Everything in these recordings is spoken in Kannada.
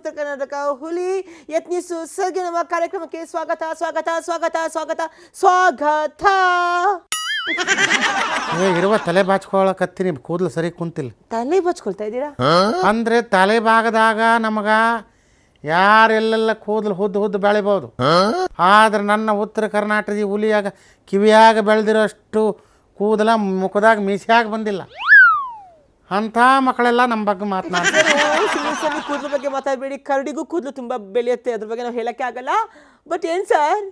ಉತ್ತರ ಕರ್ನಾಟಕ ಹುಲಿ ಯತ್ನಿಸು ಸರ್ಗೆ ನಮ್ಮ ಕಾರ್ಯಕ್ರಮಕ್ಕೆ ಸ್ವಾಗತ ಸ್ವಾಗತ ಸ್ವಾಗತ ಸ್ವಾಗತ ಸ್ವಾಗತ. ಇರುವ ತಲೆ ಬಾಚ್ಕೊಳಕತ್ತೀನಿ, ಕೂದಲು ಸರಿ ಕುಂತಿಲ್ಲ. ತಲೆ ಬಚ್ಕೊಳ್ತಾ ಇದ್ದೀರಾ ಅಂದ್ರೆ ತಲೆ ಭಾಗದಾಗ ನಮಗ ಯಾರೆಲ್ಲೆಲ್ಲ ಕೂದಲು ಹುದ್ದು ಬೆಳಿಬೋದು. ಆದ್ರೆ ನನ್ನ ಉತ್ತರ ಕರ್ನಾಟಕದ ಹುಲಿಯಾಗ ಕಿವಿಯಾಗ ಬೆಳೆದಿರೋಷ್ಟು ಕೂದಲ ಮುಖದಾಗ ಮೀಸೆಯಾಗ ಬಂದಿಲ್ಲ. ಅಂಥ ಮಕ್ಕಳೆಲ್ಲ ನಮ್ಮ ಬಗ್ಗೆ ಮಾತನಾಡ್ತಾರೆ. ಕೂದಲು ಬಗ್ಗೆ ಮಾತಾಡಬೇಡಿ, ಕರಡಿಗೂ ಕೂದಲು ತುಂಬಾ ಬೆಳೆಯುತ್ತೆ, ಅದ್ರ ಬಗ್ಗೆ ನಾವು ಹೇಳಕ್ಕೆ ಆಗಲ್ಲ. ಬಟ್ ಏನ್ ಸರ್,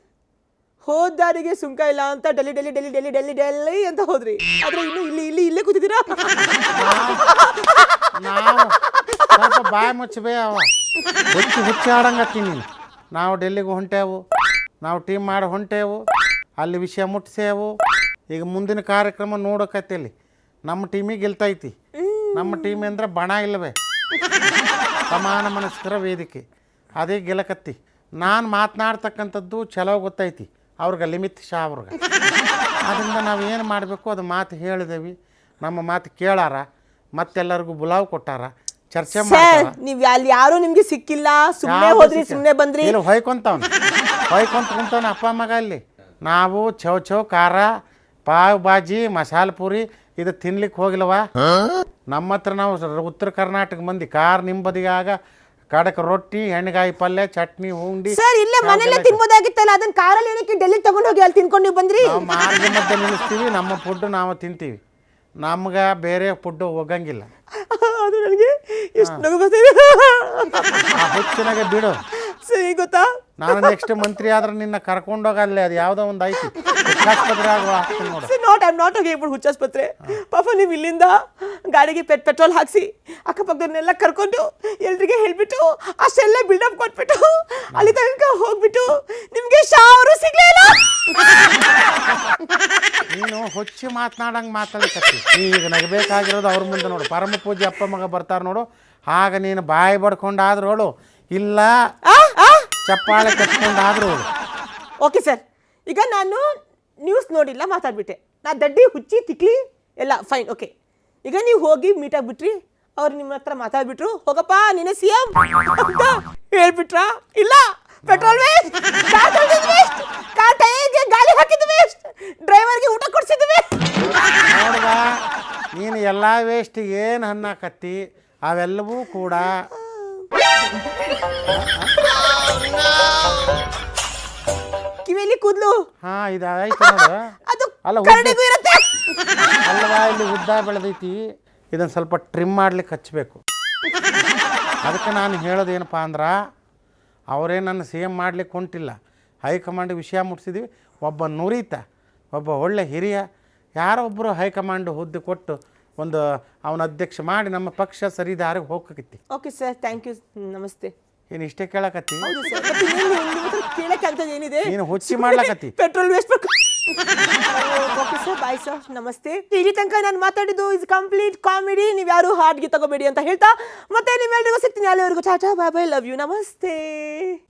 ಹೋದ ದಾರಿಗೆ ಸುಂಕ ಇಲ್ಲ ಅಂತ ಡೆಲ್ಲಿ ಡೆಲ್ಲಿ ಡೆಲ್ಲಿ ಡೆಲ್ಲಿ ಡೆಲ್ಲಿ ಡೆಲ್ಲಿ ಅಂತ ಹೋದ್ರಿ, ಆದ್ರೆ ಇನ್ನು ಇಲ್ಲೇ ಕೂತಿದ್ದೀರಾ. ನಾವು ಸ್ವಲ್ಪ ಬಾಯಿ ಮುಚ್ಚಬೇ ಅವ ಹುಚ್ಚಿ ಆಡಂಗತ್ತೀನಿ. ನಾವು ಡೆಲ್ಲಿಗೆ ಹೊಂಟೇವು, ನಾವು ಟೀಮ್ ಮಾಡಿ ಹೊಂಟೇವು, ಅಲ್ಲಿ ವಿಷಯ ಮುಟ್ಸೇವು. ಈಗ ಮುಂದಿನ ಕಾರ್ಯಕ್ರಮ ನೋಡೋಕತ್ತೇಲಿ ನಮ್ಮ ಟೀಮಿಗೆ ಗೆಲ್ತೈತಿ. ನಮ್ಮ ಟೀಮ್ ಅಂದ್ರೆ ಬಣ ಇಲ್ಲವೇ, ಸಮಾನ ಮನಸ್ಕರ ವೇದಿಕೆ, ಅದೇ ಗೆಲಕತ್ತಿ. ನಾನು ಮಾತನಾಡ್ತಕ್ಕಂಥದ್ದು ಚಲೋ ಗೊತ್ತೈತಿ ಅವ್ರಿಗೆ, ಲಿಮಿತ್ ಶಾ ಅವ್ರಿಗೆ. ಅದರಿಂದ ನಾವು ಏನು ಮಾಡಬೇಕು ಅದು ಮಾತು ಹೇಳಿದೇವಿ, ನಮ್ಮ ಮಾತು ಕೇಳಾರ, ಮತ್ತೆಲ್ಲರಿಗೂ ಬುಲಾವ್ ಕೊಟ್ಟಾರ, ಚರ್ಚೆ ಮಾಡ್ತಾರ. ನೀವು ಅಲ್ಲಿ ಯಾರು ನಿಮ್ಗೆ ಸಿಕ್ಕಿಲ್ಲ, ಸುಮ್ಮನೆ ಹೋದ್ರಿ, ಸುಮ್ಮನೆ ಬಂದ್ರಿ. ಇಲ್ಲಿ ಹೊಯ್ಕೊಂತ ಕುಂತವನ ಅಪ್ಪ ಮಗ. ಇಲ್ಲಿ ನಾವು ಚೌ ಖಾರ, ಪಾವ್ ಬಾಜಿ, ಮಸಾಲೆ ಪೂರಿ ಇದು ತಿನ್ಲಿಕ್ಕೆ ಹೋಗಿಲ್ವ. ನಮ್ಮ ಹತ್ರ ನಾವು ಉತ್ತರ ಕರ್ನಾಟಕ ಮಂದಿ ಕಾರ್ ನಿಂಬದಿಗಾಗ ಕಡಕ್ ರೊಟ್ಟಿ, ಹೆಣ್ಗಾಯಿ ಪಲ್ಯ, ಚಟ್ನಿ, ಉಂಡಿ ಸರ್ ಇಲ್ಲೇ ಮನೆಯಲ್ಲೇ ತಿನ್ಬೋದಾಗಿತ್ತಲ್ಲ, ಅದನ್ನ ಕಾರಲ್ಲಿ ಏನಕ್ಕೆ ಡೆಲ್ಲಿ ತಗೊಂಡು ಹೋಗಿ ಅಲ್ಲಿ ತಿನ್ಕೊಂಡು ನೀವು ಬಂದ್ರಿ? ನಾವು ಮಾರ್ಗ ಮಧ್ಯೆ ನಿಲ್ಲಿಸ್ತೀವಿ, ನಮ್ಮ ಫುಡ್ ನಾವು ತಿಂತೀವಿ, ನಮ್ಗೆ ಬೇರೆ ಫುಡ್ ಹೋಗಂಗಿಲ್ಲ. ಅದು ನನಗೆ ಎಷ್ಟು ನಗು ಬರ್ತಿದೆ. ಆ ಹುಚ್ಚನಾಗೆ ಬಿಡು. ಸರಿ ಗೊತ್ತಾ, ನಾನು ನೆಕ್ಸ್ಟ್ ಮಂತ್ರಿ ಆದ್ರೆ ನಿನ್ನ ಕರ್ಕೊಂಡೋಗಲ್ಲೇ, ಅದು ಯಾವುದೋ ಒಂದು ಐತಿ ಆಸ್ಪತ್ರೆ ನೋಡು. ನಾಟ್ ಹೇಳ್ಬಿಡು ಹುಚ್ಚಾಸ್ಪತ್ರೆ. ಪಾಪ ನೀವು ಇಲ್ಲಿಂದ ಗಾಡಿಗೆ ಪೆಟ್ರೋಲ್ ಹಾಕ್ಸಿ ಅಕ್ಕಪಕ್ಕದವ್ರನ್ನೆಲ್ಲ ಕರ್ಕೊಂಡು ಎಲ್ರಿಗೆ ಹೇಳ್ಬಿಟ್ಟು ಅಷ್ಟೆಲ್ಲ ಬಿಲ್ಡಪ್ ಕೊಟ್ಬಿಟ್ಟು ಅಲ್ಲಿ ತನಕ ಹೋಗ್ಬಿಟ್ಟು ನಿಮ್ಗೆ ಶಾವರು ಸಿಗ್ಲಿಲ್ಲ. ನೀನು ಹೊಚ್ಚಿ ಮಾತನಾಡಂಗೆ ಮಾತಾಡ್ಕತ್ತಿ. ಈಗ ನಗಬೇಕಾಗಿರೋದು ಅವ್ರ ಮುಂದೆ ನೋಡು, ಪರಮ ಪೂಜೆ ಅಪ್ಪ ಮಗ ಬರ್ತಾರೆ ನೋಡು, ಆಗ ನೀನು ಬಾಯಿ ಬಡ್ಕೊಂಡಾದ್ರೂ ಅವಳು, ಇಲ್ಲ ಚಪ್ಪಾಳೆ ಕಟ್ಕೊಂಡಾದ್ರೂ ಅವಳು. ಓಕೆ ಸರ್, ಈಗ ನಾನು ನ್ಯೂಸ್ ನೋಡಿಲ್ಲ, ಮಾತಾಡ್ಬಿಟ್ಟೆ, ನಾ ದಡ್ಡಿ ಹುಚ್ಚಿ ತಿಕ್ಲಿ ಎಲ್ಲ ಫೈನ್. ಓಕೆ, ಈಗ ನೀವು ಹೋಗಿ ಮೀಟ್ ಆಗಿಬಿಟ್ರಿ, ಅವ್ರು ನಿಮ್ಮ ಹತ್ರ ಮಾತಾಡ್ಬಿಟ್ರು, ಹೋಗಪ್ಪ ನೀನೇ CM ಅಂತ ಹೇಳ್ಬಿಟ್ರಾ? ಇಲ್ಲ, ಪೆಟ್ರೋಲ್ ವೇಸ್ಟ್, ಕಾರ್ ಟೈರ್ಗೆ ಗಾಳಿ ಹಾಕಿದ್ದು ವೇಸ್ಟ್, ಡ್ರೈವರ್ಗೆ ಊಟ ಕೊಡ್ಸಿದ್ದು ವೇಸ್ಟ್. ನೋಡ್ದ, ನೀನು ಎಲ್ಲ ವೇಸ್ಟಿಗೆ ಏನು ಹನ್ನಾಕತ್ತಿ, ಅವೆಲ್ಲವೂ ಕೂಡ ಕಿವಿಯಲ್ಲಿ ಕೂದಲು ಇದಾಯ್ತು ನೋಡು. ಅದು ಅಲ್ಲ ಕರಡಿಗೂ ಇರುತ್ತೆ ಅಲ್ವಾ, ಇಲ್ಲಿ ಉದ್ದ ಬೆಳೆದೈತಿ, ಇದನ್ನು ಸ್ವಲ್ಪ ಟ್ರಿಮ್ ಮಾಡ್ಲಿಕ್ಕೆ ಹಚ್ಚಬೇಕು. ಅದಕ್ಕೆ ನಾನು ಹೇಳೋದೇನಪ್ಪ ಅಂದ್ರೆ, ಅವರೇ ನನ್ನ CM ಮಾಡ್ಲಿಕ್ಕೆ ಹೊಂಟಿಲ್ಲ, ಹೈಕಮಾಂಡ್ ವಿಷಯ ಮುಟ್ಸಿದ್ವಿ. ಒಬ್ಬ ನುರಿತ, ಒಬ್ಬ ಒಳ್ಳೆ ಹಿರಿಯ ಯಾರೋ ಒಬ್ಬರು ಹೈಕಮಾಂಡ್ ಹುದ್ದೆ ಕೊಟ್ಟು ಒಂದು ಅವನ ಅಧ್ಯಕ್ಷ ಮಾಡಿ ನಮ್ಮ ಪಕ್ಷ ಸರಿ ದಾರಿಗೆ ಹೋಗಕತ್ತಿ. ಓಕೆ ಸರ್, ಥ್ಯಾಂಕ್ ಯು, ನಮಸ್ತೆ. ಏನು ಇಷ್ಟೇ ಕೇಳಕತ್ತಿ? ಹೌದು ಸರ್, ಕೇಳಕ್ಕೆ ಅಂತದ್ದು ಏನಿದೆ? ನೀನು ಹುಚ್ಚಿ ಮಾಡ್ಲಕತ್ತಿ. Petrol waste. Okay sir, bye sir, ನಮಸ್ತೆ. ಇಲ್ಲಿ ತನಕ ನಾನು ಮಾತಾಡಿದ್ದು ಇಸ್ ಕಂಪ್ಲೀಟ್ ಕಾಮಿಡಿ, ನೀವು ಯಾರು ಹಾರ್ಡ್ಗೆ ತಗೋಬೇಡಿ ಅಂತ ಹೇಳ್ತಾ ಮತ್ತೆ ನೀವೆಲ್ಲರಿಗೂ ಸಿಗ್ತೀನಿ. ಅಲ್ಲಿವರೆಗೂ ಟಾಟಾ, ಬಾಯ್ ಬಾಯ್, ಲವ್ ಯು, ನಮಸ್ತೆ.